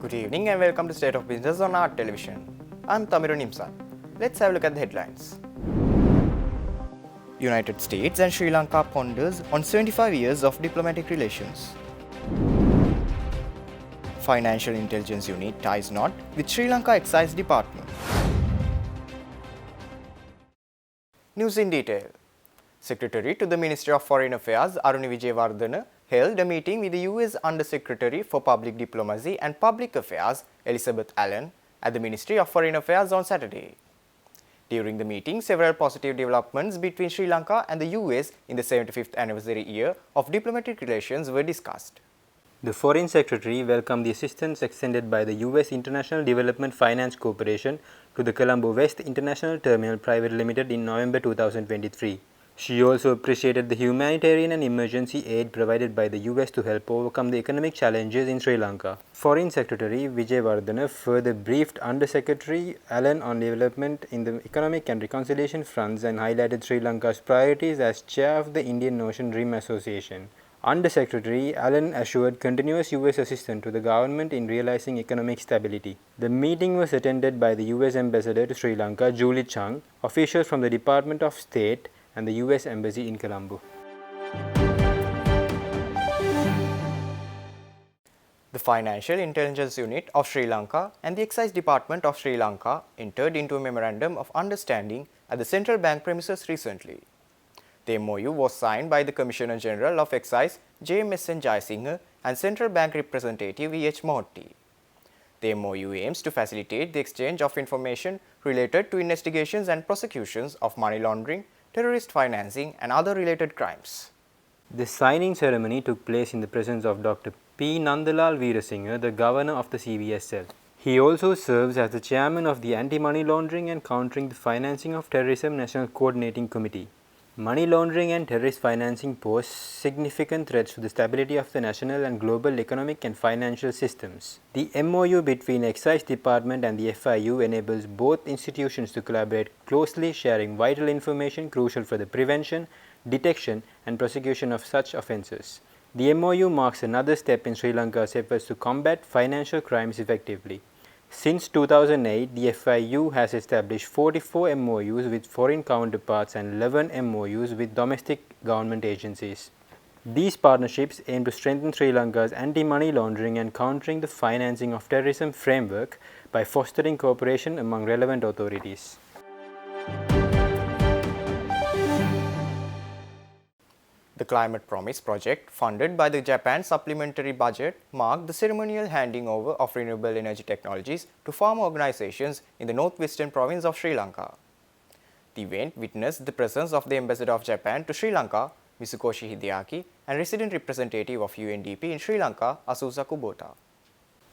Good evening and welcome to State of Business on Art Television. I'm Tamiru Nimsan. Let's have a look at the headlines. United States and Sri Lanka ponders on 75 years of diplomatic relations. Financial Intelligence Unit ties knot with Sri Lanka Excise Department. News in detail. Secretary to the Ministry of Foreign Affairs Aruni Vijayawardena held a meeting with the US Undersecretary for Public Diplomacy and Public Affairs Elizabeth Allen at the Ministry of Foreign Affairs on Saturday. During the meeting, several positive developments between Sri Lanka and the US in the 75th anniversary year of diplomatic relations were discussed. The Foreign Secretary welcomed the assistance extended by the US International Development Finance Corporation to the Colombo West International Terminal Private Limited in November 2023. She also appreciated the humanitarian and emergency aid provided by the US to help overcome the economic challenges in Sri Lanka. Foreign Secretary Vijayawardena further briefed Under-Secretary Allen on development in the economic and reconciliation fronts and highlighted Sri Lanka's priorities as chair of the Indian Ocean Rim Association. Under-Secretary Allen assured continuous US assistance to the government in realizing economic stability. The meeting was attended by the US Ambassador to Sri Lanka, Julie Chung, officials from the Department of State, and the US Embassy in Colombo. The Financial Intelligence Unit of Sri Lanka and the Excise Department of Sri Lanka entered into a memorandum of understanding at the Central Bank premises recently. The MOU was signed by the Commissioner General of Excise JMSN Jayasinghe and Central Bank representative E.H. Mohotti. The MOU aims to facilitate the exchange of information related to investigations and prosecutions of money laundering, terrorist financing and other related crimes. The signing ceremony took place in the presence of Dr. P. Nandalal Veerasinghe, the governor of the CBSL. He also serves as the chairman of the Anti-Money Laundering and Countering the Financing of Terrorism National Coordinating Committee. Money laundering and terrorist financing pose significant threats to the stability of the national and global economic and financial systems. The MOU between Excise Department and the FIU enables both institutions to collaborate closely, sharing vital information crucial for the prevention, detection and prosecution of such offences. The MOU marks another step in Sri Lanka's efforts to combat financial crimes effectively. Since 2008, the FIU has established 44 MOUs with foreign counterparts and 11 MOUs with domestic government agencies. These partnerships aim to strengthen Sri Lanka's anti-money laundering and countering the financing of terrorism framework by fostering cooperation among relevant authorities. The Climate Promise project, funded by the Japan supplementary budget, marked the ceremonial handing over of renewable energy technologies to farm organizations in the northwestern province of Sri Lanka. The event witnessed the presence of the Ambassador of Japan to Sri Lanka, Mitsukoshi Hideaki, and resident representative of UNDP in Sri Lanka, Asusa Kubota.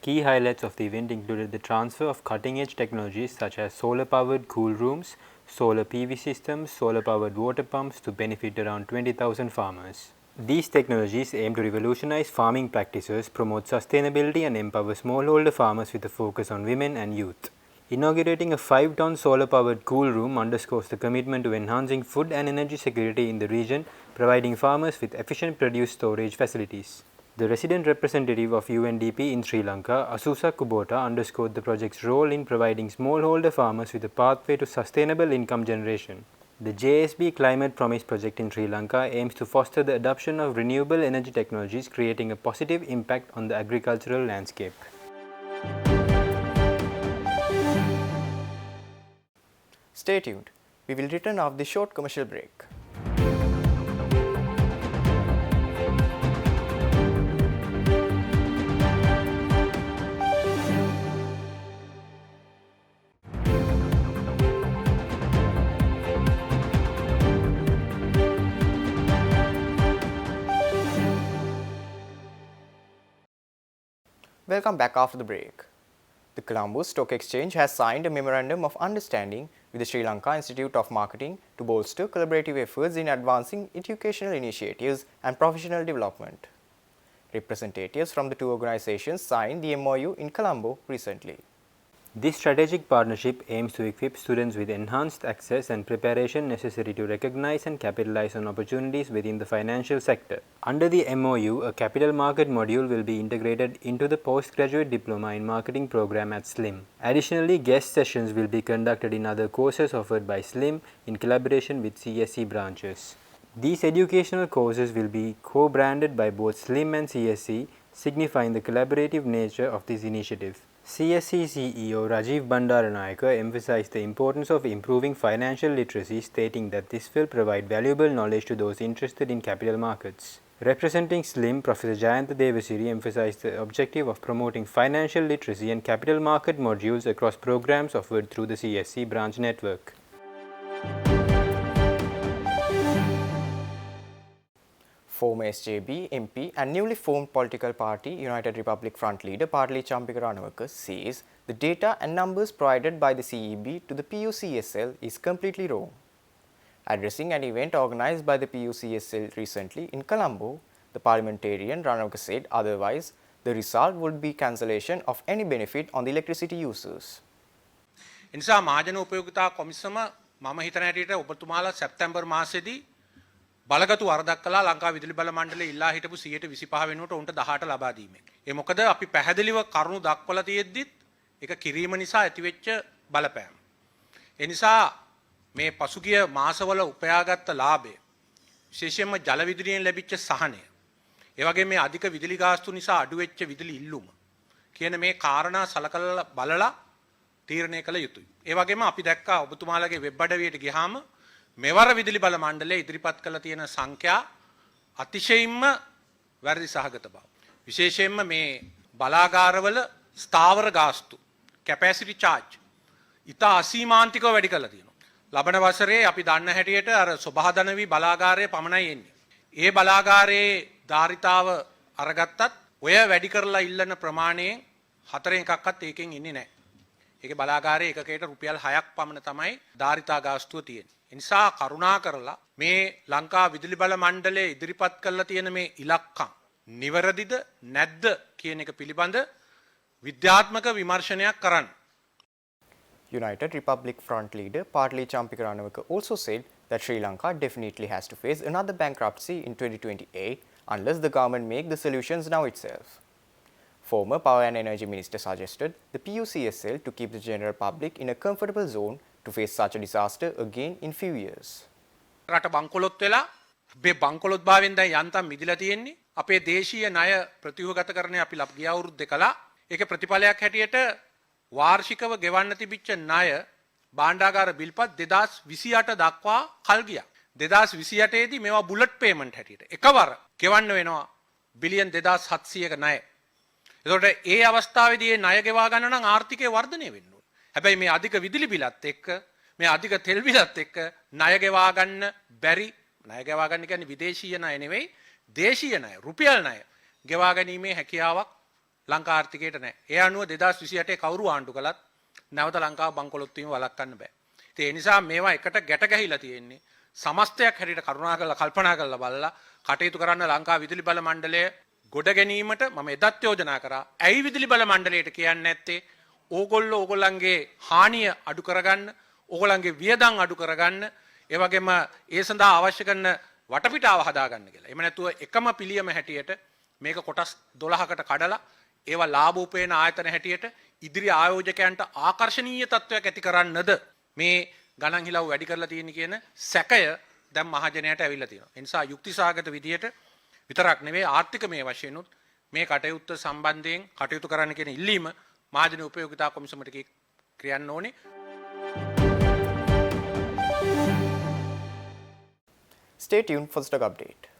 Key highlights of the event included the transfer of cutting-edge technologies such as solar-powered cool rooms, solar PV systems, solar-powered water pumps to benefit around 20,000 farmers. These technologies aim to revolutionize farming practices, promote sustainability and empower smallholder farmers with a focus on women and youth. Inaugurating a 5-ton solar-powered cool room underscores the commitment to enhancing food and energy security in the region, providing farmers with efficient produce storage facilities. The resident representative of UNDP in Sri Lanka, Asusa Kubota, underscored the project's role in providing smallholder farmers with a pathway to sustainable income generation. The JSB Climate Promise project in Sri Lanka aims to foster the adoption of renewable energy technologies, creating a positive impact on the agricultural landscape. Stay tuned. We will return after this short commercial break. Welcome back after the break. The Colombo Stock Exchange has signed a memorandum of understanding with the Sri Lanka Institute of Marketing to bolster collaborative efforts in advancing educational initiatives and professional development. Representatives from the two organizations signed the MOU in Colombo recently. This strategic partnership aims to equip students with enhanced access and preparation necessary to recognize and capitalize on opportunities within the financial sector. Under the MOU, a capital market module will be integrated into the postgraduate diploma in marketing program at SLIM. Additionally, guest sessions will be conducted in other courses offered by SLIM in collaboration with CSE branches. These educational courses will be co-branded by both SLIM and CSE, signifying the collaborative nature of this initiative. CSE CEO Rajiv Bandaranayake emphasized the importance of improving financial literacy, stating that this will provide valuable knowledge to those interested in capital markets. Representing SLIM, Professor Jayantha Devasiri emphasized the objective of promoting financial literacy and capital market modules across programs offered through the CSE branch network. Former SJB MP and newly formed political party United Republic Front leader Partli Champika Ranawaka says the data and numbers provided by the CEB to the PUCSL is completely wrong. Addressing an event organized by the PUCSL recently in Colombo, the parliamentarian Ranawaka said otherwise the result would be cancellation of any benefit on the electricity users. එනිසා මහජන උපයෝගිතා කොමිසම මම හිතන හැටියට ඔබතුමාලා සැප්තැම්බර් මාසෙදී බලගතු වරදක් කළා ලංකා විදුලි බල මණ්ඩලයේ ඉල්ලා හිටපු 125 වෙනුවට උන්ට 18 ලබා දීමෙන්. ඒ මොකද අපි පැහැදිලිව කරුණු දක්වලා තියෙද්දිත් ඒක කිරීම නිසා ඇතිවෙච්ච බලපෑම. ඒ නිසා මේ පසුගිය මාසවල උපයාගත්ත ලාභය විශේෂයෙන්ම ජල විදුලියෙන් ලැබිච්ච සහනය. ඒ වගේ මේ අධික විදුලි ගාස්තු නිසා අඩුවෙච්ච විදුලි ඉල්ලුම කියන මේ කාරණා සලකලා බලලා තීරණය කළ යුතුයි. ඒ වගේම අපි දැක්කා ඔබතුමාලගේ වෙබ් අඩවියට ගියාම මෙවර විදුලි බල මණ්ඩලයේ ඉදිරිපත් කළ තියෙන සංඛ්‍යා අතිශයින්ම වැරදි සහගත බව. විශේෂයෙන්ම මේ බලාගාරවල ස්ථාවර ගාස්තු කැපැසිටි චාර්ජ් ඉතා අසීමාන්තිකව වැඩි කරලා තියෙනවා. ලබන වසරේ අපි දන්න හැටියට අර සොබහදනවි බලාගාරයේ පමණයි එන්නේ. ඒ බලාගාරයේ ධාරිතාව අරගත්තත් ඔය වැඩි කරලා ඉල්ලන ප්‍රමාණයෙන් හතරෙන් එකක්වත් ඒකෙන් ඉන්නේ නැහැ. ඒකේ බලාගාරයේ එකකයට රුපියල් 6ක් පමණ තමයි ධාරිතා ගාස්තුව තියෙන්නේ. ඒ නිසා කරුණා කරලා මේ ලංකා විදුලි බල මණ්ඩලයේ ඉදිරිපත් කරලා තියෙන මේ ඉලක්කම් නිවැරදිද නැද්ද කියන එක පිළිබඳ විද්‍යාත්මක විමර්ශනයක් කරන්න. United Republic Front leader Partli Champika Ranawaka also said that Sri Lanka definitely has to face another bankruptcy in 2028 unless the government make the solutions now itself. Former Power and Energy Minister suggested the PUCSL to keep the general public in a comfortable zone to face such a disaster again in few years. රට බංකොලොත් වෙලා මේ බංකොලොත් භාවයෙන් දැන් යන්තම් මිදිලා තියෙන්නේ. අපේ දේශීය ණය ප්‍රතිව්‍යුහගතකරණය අපි ගිය අවුරුද්දේ කළා. ඒකේ ප්‍රතිඵලයක් හැටියට වාර්ෂිකව ගෙවන්න තිබිච්ච ණය භාණ්ඩාගාර බිල්පත් 2028 දක්වා කල් ගියා. 2028 දී මේවා බුලට් පේමන්ට් හැටියට එකවර ගෙවන්න වෙනවා බිලියන් 2700ක ණය. එතකොට ඒ අවස්ථාවේදී මේ ණය ගෙවා ගන්න නම් ආර්ථිකය වර්ධනය වෙන්න ඕනේ. හැබැයි මේ අධික විදුලි බිලත් එක්ක මේ අධික තෙල් බිලත් එක්ක ණය ගෙවා ගන්න බැරි ණය ගෙවා ගන්න කියන්නේ විදේශීය ණය නෙවෙයි දේශීය ණය රුපියල් ණය ගෙවා ගැනීමේ හැකියාවක් ලංකා ආර්ථිකයට නැහැ. ඒ අනුව 2028 කවුරු ආණ්ඩු කළත් නැවත ලංකාව බංකොලොත් වීම වළක්වන්න බෑ. ඒ නිසා මේවා එකට ගැට ගැහිලා තියෙන්නේ. සමස්තයක් හැටියට කරුණාකරලා කල්පනා කරලා බලලා කටයුතු කරන්න ලංකා විදුලි බල මණ්ඩලය ගොඩ ගැනීමට මම එදත් යෝජනා කරා. ඇයි විදුලි බල මණ්ඩලයට කියන්නේ නැත්තේ? ඕගොල්ලෝ ඕගොල්ලන්ගේ හානිය අඩු කරගන්න, ඕගොල්ලන්ගේ වියදම් අඩු කරගන්න, ඒ වගේම ඒ සඳහා අවශ්‍ය කරන වටපිටාව හදාගන්න කියලා. එහෙම නැතුව එකම පිළියම හැටියට මේක කොටස් 12කට කඩලා ඒවා ලාභ උපයන ආයතන හැටියට ඉදිරි ආයෝජකයන්ට ආකර්ශනීය තත්වයක් ඇති කරන්නද මේ ගණන් හිලව් වැඩි කරලා තියෙන කියන සැකය දැන් මහජනයාට ඇවිල්ලා තියෙනවා. ඒ නිසා යුක්තිසහගත විදියට විතරක් නෙවෙයි ආර්ථික මේ වශයෙන්ුත් මේ කටයුත්ත සම්බන්ධයෙන් කටයුතු කරන්න කියන ඉල්ලීම මහජන උපයෝගිතා කොමිසමට ක්‍රියන්න ඕනේ. Stay tuned for stock update.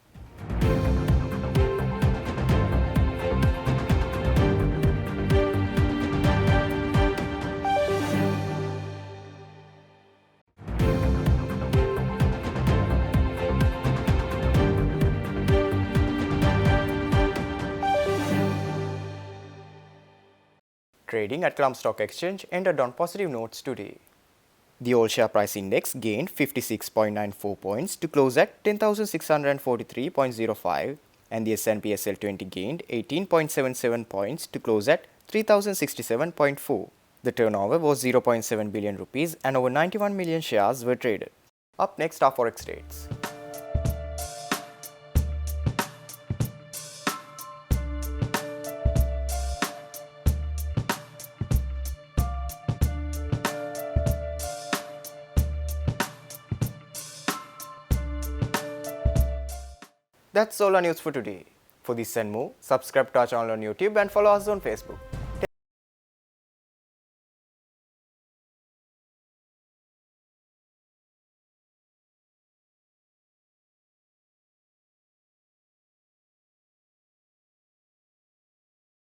Trading at Colombo Stock Exchange ended on positive notes today. The All Share Price Index gained 56.94 points to close at 10,643.05 and the S&P SL20 gained 18.77 points to close at 3,067.4. The turnover was 0.7 billion rupees and over 91 million shares were traded. Up next are forex rates. That's all our news for today. For this and more, subscribe to our channel on YouTube and follow us on Facebook.